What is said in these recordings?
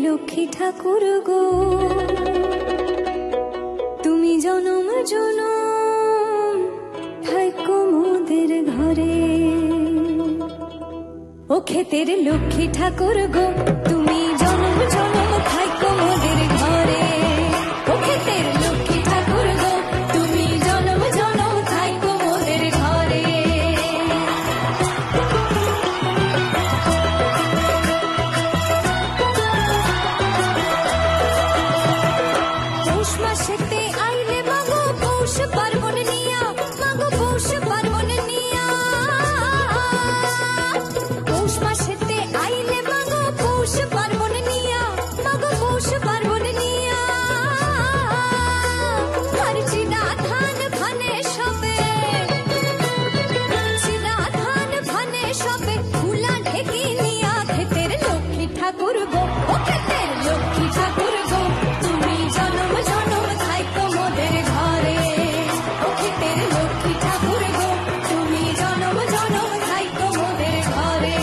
লক্ষ্মী ঠাকুর গো তুমি জনম জনম থাইকো মোদের ঘরে। ও ক্ষেতের লক্ষ্মী ঠাকুর গো তুমি জনম জনম থাইকো মোদের ঘরে। ও ক্ষেতের লক্ষ্মী ঠাকুর গো তুমি জনম জনম থাইকো মোদের ঘরে। পৌষ মাসেতে আইলে মাগো পৌষ পার্বণ নিয়া, মাগো পৌষ পার্বণ নিয়া। পৌষ মাসেতে আইলে মাগো পৌষ পার্বণ নিয়া, মাগো পৌষ পার্বণ নিয়া। আর চিনা ধান ভানে সবে, চিনা ধান ভানে সবে ফুলা ঢেকি নিয়া। ক্ষেতের লক্ষ্মী ঠাকুর গো ও ক্ষেতের লক্ষ্মী ঠাকুর গো তুমি জনম জনম থাইকো মোদের ঘরে। ও ক্ষেতের লক্ষ্মী ঠাকুর গো তুমি জনম জনম থাইকো মোদের ঘরে।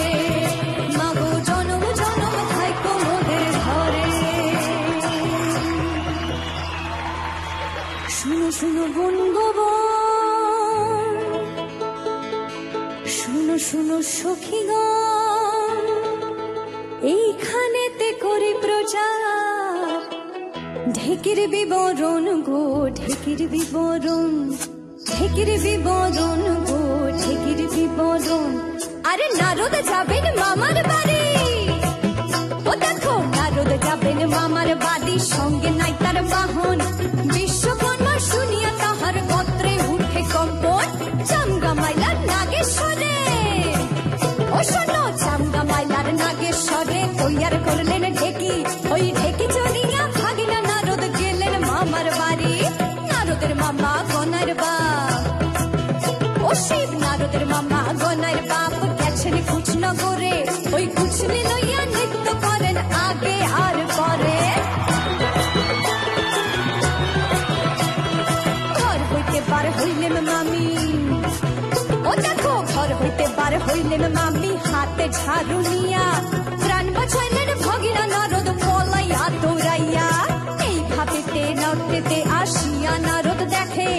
মাগো জনম জনম থাইকো মোদের ঘরে। শুনো শুনো বোন গো বোন, শুনো শুনো সখী গো, এইখানেতে করি প্রচার ঢেকির বিবরণ গো ঢেকির বিবরণ, ঢেকির বিবরণ গো ঢেকির বিবরণ। আরে নারদ যাবেন মামার বাড়ি, ও দেখো নারদ যাবেন মামার বাড়ি, সঙ্গে নাই তার বাহন। বিশ্বকর্মা শুনিয়া তাহার গোত্রে উঠে কম্পন। চামগা মাইলার নাগেশ্বরে, ও শোনো চামগা মাইলার নাগেশ্বরে তৈয়ার করলেন ঢেকি। ওই ঢেকি চড়িয়া ভাগিনা নারদ গেলেন মামার বাড়ি। নারদের মামা গনার বাপ, ও শিব নারদের মামা গনার বাপ গেছেন কুচনগরে। ওই কুচনি লইয়া নৃত্য করেন আগে আর পরে। ঘর হইতে বার হইলেন মামি, ও দেখো ঘর হইতে বার হইলেন মামি, হাতে ঝাড়ু নিয়া। প্রাণ বাঁচাইলেন ভগিনা নারদ পলাইয়া দৌড়াইয়া। এই ভাবেতে নর্তেতে আসিয়া নারদ দেখে